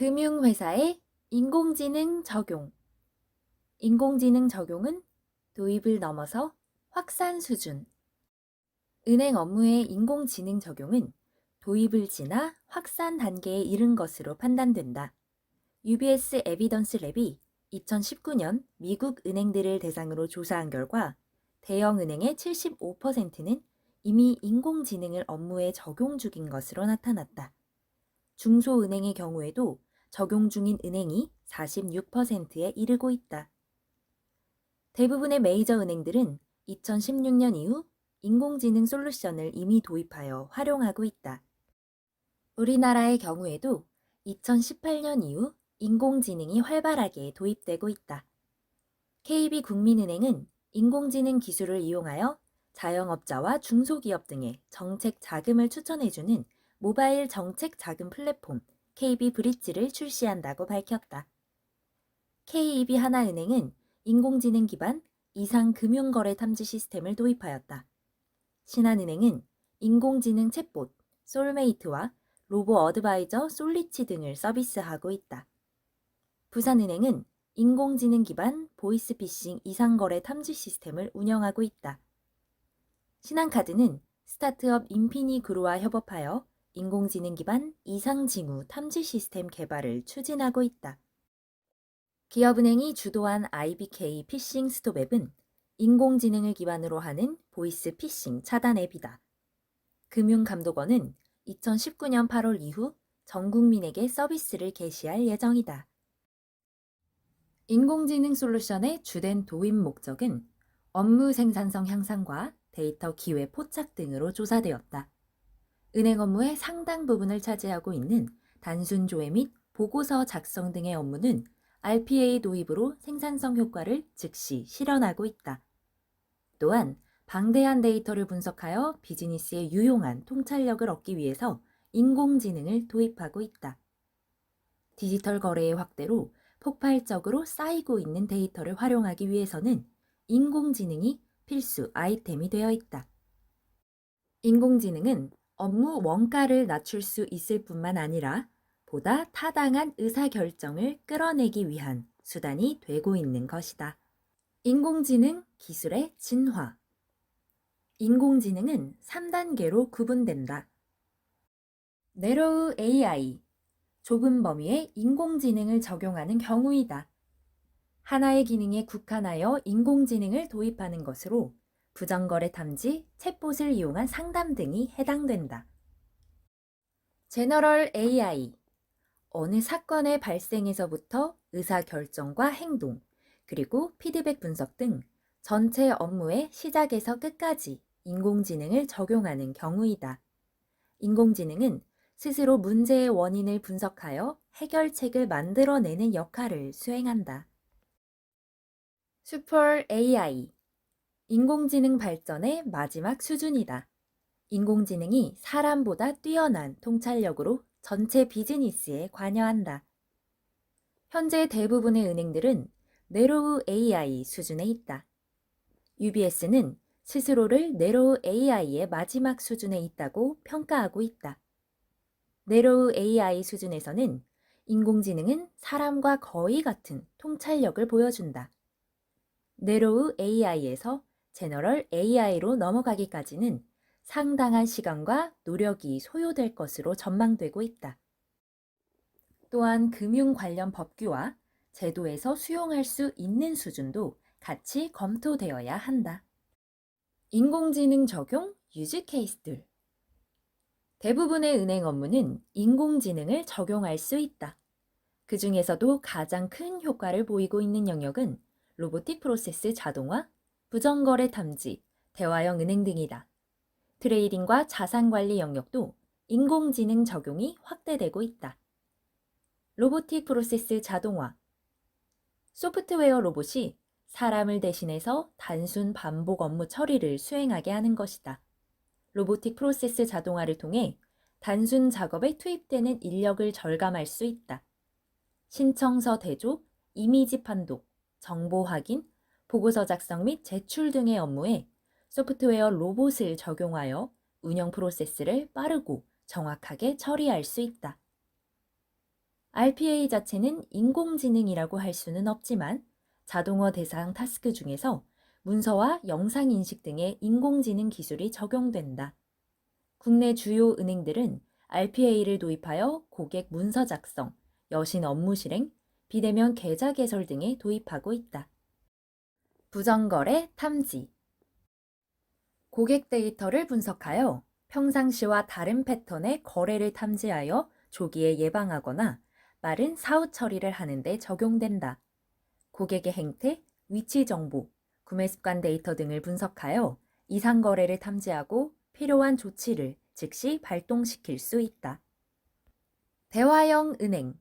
금융회사의 인공지능 적용. 인공지능 적용은 도입을 넘어서 확산 수준. 은행 업무의 인공지능 적용은 도입을 지나 확산 단계에 이른 것으로 판단된다. UBS 에비던스 랩이 2019년 미국 은행들을 대상으로 조사한 결과 대형 은행의 75%는 이미 인공지능을 업무에 적용 중인 것으로 나타났다. 중소은행의 경우에도 적용 중인 은행이 46%에 이르고 있다. 대부분의 메이저 은행들은 2016년 이후 인공지능 솔루션을 이미 도입하여 활용하고 있다. 우리나라의 경우에도 2018년 이후 인공지능이 활발하게 도입되고 있다. KB국민은행은 인공지능 기술을 이용하여 자영업자와 중소기업 등의 정책 자금을 추천해주는 모바일 정책 자금 플랫폼 KB브릿지를 출시한다고 밝혔다. KEB하나은행은 인공지능 기반 이상금융거래 탐지 시스템을 도입하였다. 신한은행은 인공지능 챗봇 솔메이트와 로보 어드바이저 솔리치 등을 서비스하고 있다. 부산은행은 인공지능 기반 보이스피싱 이상거래 탐지 시스템을 운영하고 있다. 신한카드는 스타트업 인피니그루와 협업하여 인공지능 기반 이상징후 탐지 시스템 개발을 추진하고 있다. 기업은행이 주도한 IBK 피싱 스톱 앱은 인공지능을 기반으로 하는 보이스 피싱 차단 앱이다. 금융감독원은 2019년 8월 이후 전 국민에게 서비스를 개시할 예정이다. 인공지능 솔루션의 주된 도입 목적은 업무 생산성 향상과 데이터 기회 포착 등으로 조사되었다. 은행 업무의 상당 부분을 차지하고 있는 단순 조회 및 보고서 작성 등의 업무는 RPA 도입으로 생산성 효과를 즉시 실현하고 있다. 또한 방대한 데이터를 분석하여 비즈니스에 유용한 통찰력을 얻기 위해서 인공지능을 도입하고 있다. 디지털 거래의 확대로 폭발적으로 쌓이고 있는 데이터를 활용하기 위해서는 인공지능이 필수 아이템이 되어 있다. 인공지능은 업무 원가를 낮출 수 있을 뿐만 아니라 보다 타당한 의사결정을 끌어내기 위한 수단이 되고 있는 것이다. 인공지능 기술의 진화. 인공지능은 3단계로 구분된다. Narrow AI, 좁은 범위의 인공지능을 적용하는 경우이다. 하나의 기능에 국한하여 인공지능을 도입하는 것으로 부정거래 탐지, 챗봇을 이용한 상담 등이 해당된다. General AI, 어느 사건의 발생에서부터 의사결정과 행동, 그리고 피드백 분석 등 전체 업무의 시작에서 끝까지 인공지능을 적용하는 경우이다. 인공지능은 스스로 문제의 원인을 분석하여 해결책을 만들어내는 역할을 수행한다. Super AI, 인공지능 발전의 마지막 수준이다. 인공지능이 사람보다 뛰어난 통찰력으로 전체 비즈니스에 관여한다. 현재 대부분의 은행들은 네로우 AI 수준에 있다. UBS는 스스로를 네로우 AI의 마지막 수준에 있다고 평가하고 있다. 네로우 AI 수준에서는 인공지능은 사람과 거의 같은 통찰력을 보여준다. 네로우 AI에서 제너럴 AI로 넘어가기까지는 상당한 시간과 노력이 소요될 것으로 전망되고 있다. 또한 금융 관련 법규와 제도에서 수용할 수 있는 수준도 같이 검토되어야 한다. 인공지능 적용 유즈 케이스들. 대부분의 은행 업무는 인공지능을 적용할 수 있다. 그 중에서도 가장 큰 효과를 보이고 있는 영역은 로보틱 프로세스 자동화, 부정거래 탐지, 대화형 은행 등이다. 트레이딩과 자산관리 영역도 인공지능 적용이 확대되고 있다. 로보틱 프로세스 자동화. 소프트웨어 로봇이 사람을 대신해서 단순 반복 업무 처리를 수행하게 하는 것이다. 로보틱 프로세스 자동화를 통해 단순 작업에 투입되는 인력을 절감할 수 있다. 신청서 대조, 이미지 판독, 정보 확인, 보고서 작성 및 제출 등의 업무에 소프트웨어 로봇을 적용하여 운영 프로세스를 빠르고 정확하게 처리할 수 있다. RPA 자체는 인공지능이라고 할 수는 없지만 자동어 대상 타스크 중에서 문서와 영상 인식 등의 인공지능 기술이 적용된다. 국내 주요 은행들은 RPA를 도입하여 고객 문서 작성, 여신 업무 실행, 비대면 계좌 개설 등에 도입하고 있다. 부정거래 탐지. 고객 데이터를 분석하여 평상시와 다른 패턴의 거래를 탐지하여 조기에 예방하거나 빠른 사후 처리를 하는 데 적용된다. 고객의 행태, 위치 정보, 구매 습관 데이터 등을 분석하여 이상 거래를 탐지하고 필요한 조치를 즉시 발동시킬 수 있다. 대화형 은행.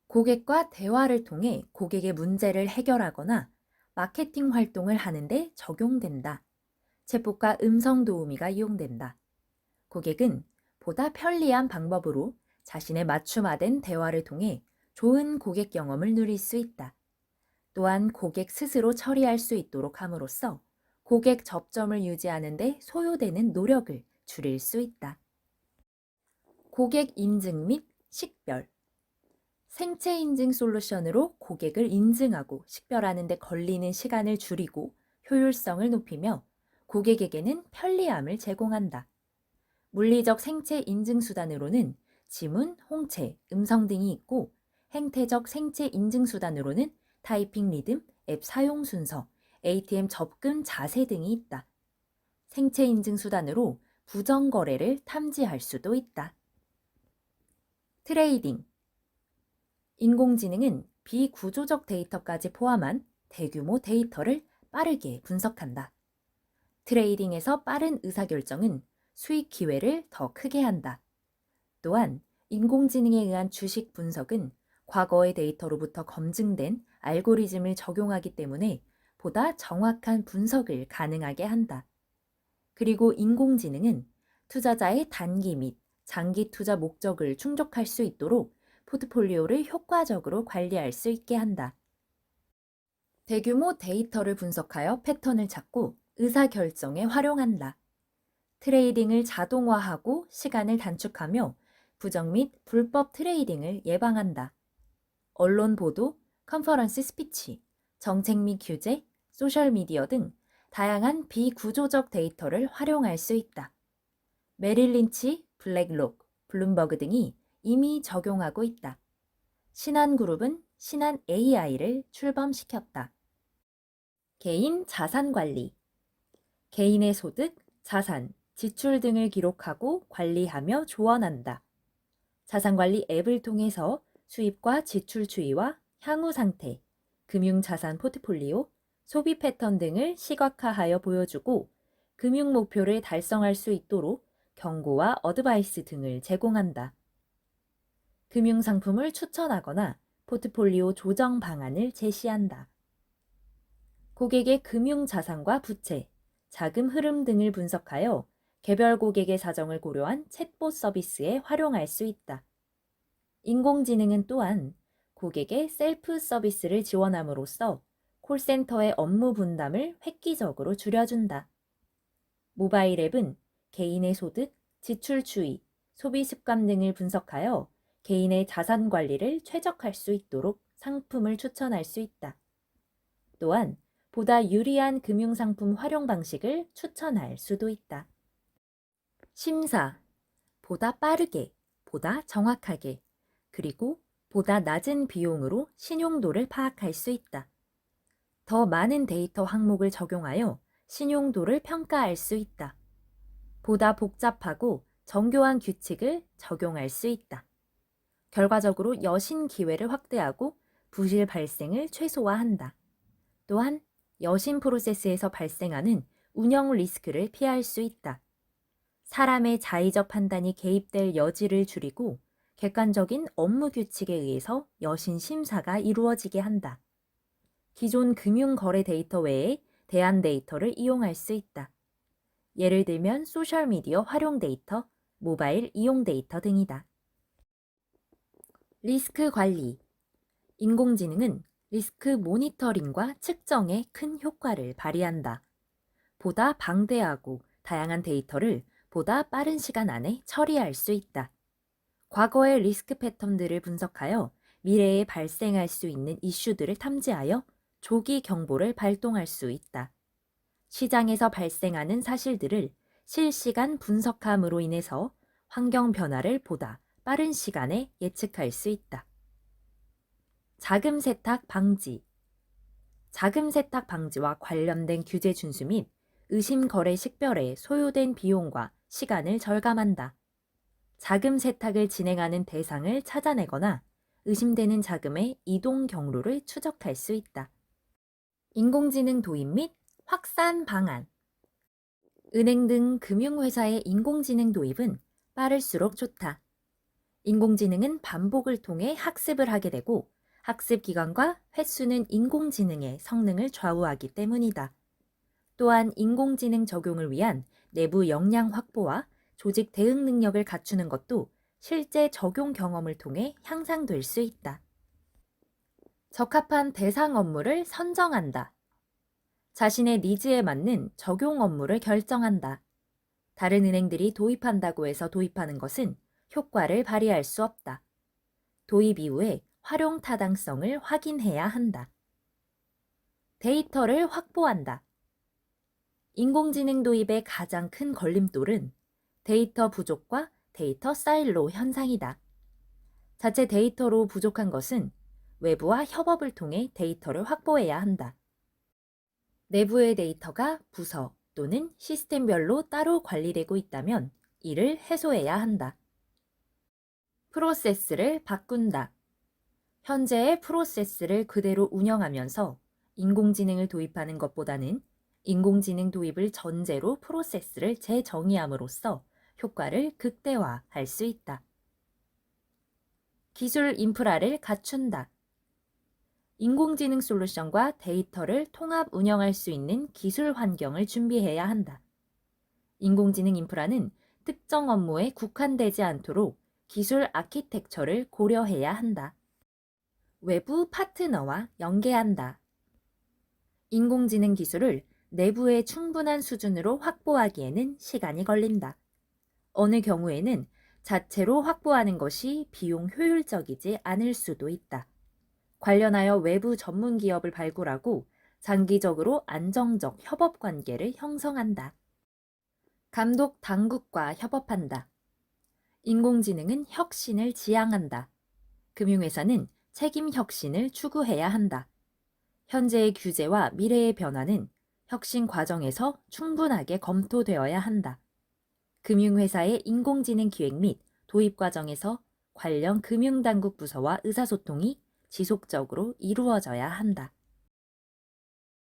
고객과 대화를 통해 고객의 문제를 해결하거나 마케팅 활동을 하는데 적용된다. 챗봇과 음성 도우미가 이용된다. 고객은 보다 편리한 방법으로 자신의 맞춤화된 대화를 통해 좋은 고객 경험을 누릴 수 있다. 또한 고객 스스로 처리할 수 있도록 함으로써 고객 접점을 유지하는 데 소요되는 노력을 줄일 수 있다. 고객 인증 및 식별. 생체 인증 솔루션으로 고객을 인증하고 식별하는 데 걸리는 시간을 줄이고 효율성을 높이며 고객에게는 편리함을 제공한다. 물리적 생체 인증 수단으로는 지문, 홍채, 음성 등이 있고 행태적 생체 인증 수단으로는 타이핑 리듬, 앱 사용 순서, ATM 접근 자세 등이 있다. 생체 인증 수단으로 부정 거래를 탐지할 수도 있다. 트레이딩. 인공지능은 비구조적 데이터까지 포함한 대규모 데이터를 빠르게 분석한다. 트레이딩에서 빠른 의사결정은 수익 기회를 더 크게 한다. 또한 인공지능에 의한 주식 분석은 과거의 데이터로부터 검증된 알고리즘을 적용하기 때문에 보다 정확한 분석을 가능하게 한다. 그리고 인공지능은 투자자의 단기 및 장기 투자 목적을 충족할 수 있도록 포트폴리오를 효과적으로 관리할 수 있게 한다. 대규모 데이터를 분석하여 패턴을 찾고 의사결정에 활용한다. 트레이딩을 자동화하고 시간을 단축하며 부정 및 불법 트레이딩을 예방한다. 언론 보도, 컨퍼런스 스피치, 정책 및 규제, 소셜미디어 등 다양한 비구조적 데이터를 활용할 수 있다. 메릴 린치, 블랙록, 블룸버그 등이 이미 적용하고 있다. 신한그룹은 신한 AI를 출범시켰다. 개인 자산 관리. 개인의 소득, 자산, 지출 등을 기록하고 관리하며 조언한다. 자산관리 앱을 통해서 수입과 지출 추이와 향후 상태, 금융자산 포트폴리오, 소비 패턴 등을 시각화하여 보여주고 금융 목표를 달성할 수 있도록 경고와 어드바이스 등을 제공한다. 금융상품을 추천하거나 포트폴리오 조정 방안을 제시한다. 고객의 금융자산과 부채, 자금 흐름 등을 분석하여 개별 고객의 사정을 고려한 챗봇 서비스에 활용할 수 있다. 인공지능은 또한 고객의 셀프 서비스를 지원함으로써 콜센터의 업무 분담을 획기적으로 줄여준다. 모바일 앱은 개인의 소득, 지출 추이, 소비 습관 등을 분석하여 개인의 자산 관리를 최적화할 수 있도록 상품을 추천할 수 있다. 또한 보다 유리한 금융상품 활용 방식을 추천할 수도 있다. 심사. 보다 빠르게, 보다 정확하게, 그리고 보다 낮은 비용으로 신용도를 파악할 수 있다. 더 많은 데이터 항목을 적용하여 신용도를 평가할 수 있다. 보다 복잡하고 정교한 규칙을 적용할 수 있다. 결과적으로 여신 기회를 확대하고 부실 발생을 최소화한다. 또한 여신 프로세스에서 발생하는 운영 리스크를 피할 수 있다. 사람의 자의적 판단이 개입될 여지를 줄이고 객관적인 업무 규칙에 의해서 여신 심사가 이루어지게 한다. 기존 금융 거래 데이터 외에 대안 데이터를 이용할 수 있다. 예를 들면 소셜미디어 활용 데이터, 모바일 이용 데이터 등이다. 리스크 관리. 인공지능은 리스크 모니터링과 측정에 큰 효과를 발휘한다. 보다 방대하고 다양한 데이터를 보다 빠른 시간 안에 처리할 수 있다. 과거의 리스크 패턴들을 분석하여 미래에 발생할 수 있는 이슈들을 탐지하여 조기 경보를 발동할 수 있다. 시장에서 발생하는 사실들을 실시간 분석함으로 인해서 환경 변화를 보다 빠른 시간에 예측할 수 있다. 자금 세탁 방지. 자금 세탁 방지와 관련된 규제 준수 및 의심 거래 식별에 소요된 비용과 시간을 절감한다. 자금 세탁을 진행하는 대상을 찾아내거나 의심되는 자금의 이동 경로를 추적할 수 있다. 인공지능 도입 및 확산 방안. 은행 등 금융회사의 인공지능 도입은 빠를수록 좋다. 인공지능은 반복을 통해 학습을 하게 되고 학습 기간과 횟수는 인공지능의 성능을 좌우하기 때문이다. 또한 인공지능 적용을 위한 내부 역량 확보와 조직 대응 능력을 갖추는 것도 실제 적용 경험을 통해 향상될 수 있다. 적합한 대상 업무를 선정한다. 자신의 니즈에 맞는 적용 업무를 결정한다. 다른 은행들이 도입한다고 해서 도입하는 것은 효과를 발휘할 수 없다. 도입 이후에 활용 타당성을 확인해야 한다. 데이터를 확보한다. 인공지능 도입의 가장 큰 걸림돌은 데이터 부족과 데이터 사일로 현상이다. 자체 데이터로 부족한 것은 외부와 협업을 통해 데이터를 확보해야 한다. 내부의 데이터가 부서 또는 시스템별로 따로 관리되고 있다면 이를 해소해야 한다. 프로세스를 바꾼다. 현재의 프로세스를 그대로 운영하면서 인공지능을 도입하는 것보다는 인공지능 도입을 전제로 프로세스를 재정의함으로써 효과를 극대화할 수 있다. 기술 인프라를 갖춘다. 인공지능 솔루션과 데이터를 통합 운영할 수 있는 기술 환경을 준비해야 한다. 인공지능 인프라는 특정 업무에 국한되지 않도록 기술 아키텍처를 고려해야 한다. 외부 파트너와 연계한다. 인공지능 기술을 내부의 충분한 수준으로 확보하기에는 시간이 걸린다. 어느 경우에는 자체로 확보하는 것이 비용 효율적이지 않을 수도 있다. 관련하여 외부 전문 기업을 발굴하고 장기적으로 안정적 협업 관계를 형성한다. 감독 당국과 협업한다. 인공지능은 혁신을 지향한다. 금융회사는 책임 혁신을 추구해야 한다. 현재의 규제와 미래의 변화는 혁신 과정에서 충분하게 검토되어야 한다. 금융회사의 인공지능 기획 및 도입 과정에서 관련 금융당국 부서와 의사소통이 지속적으로 이루어져야 한다.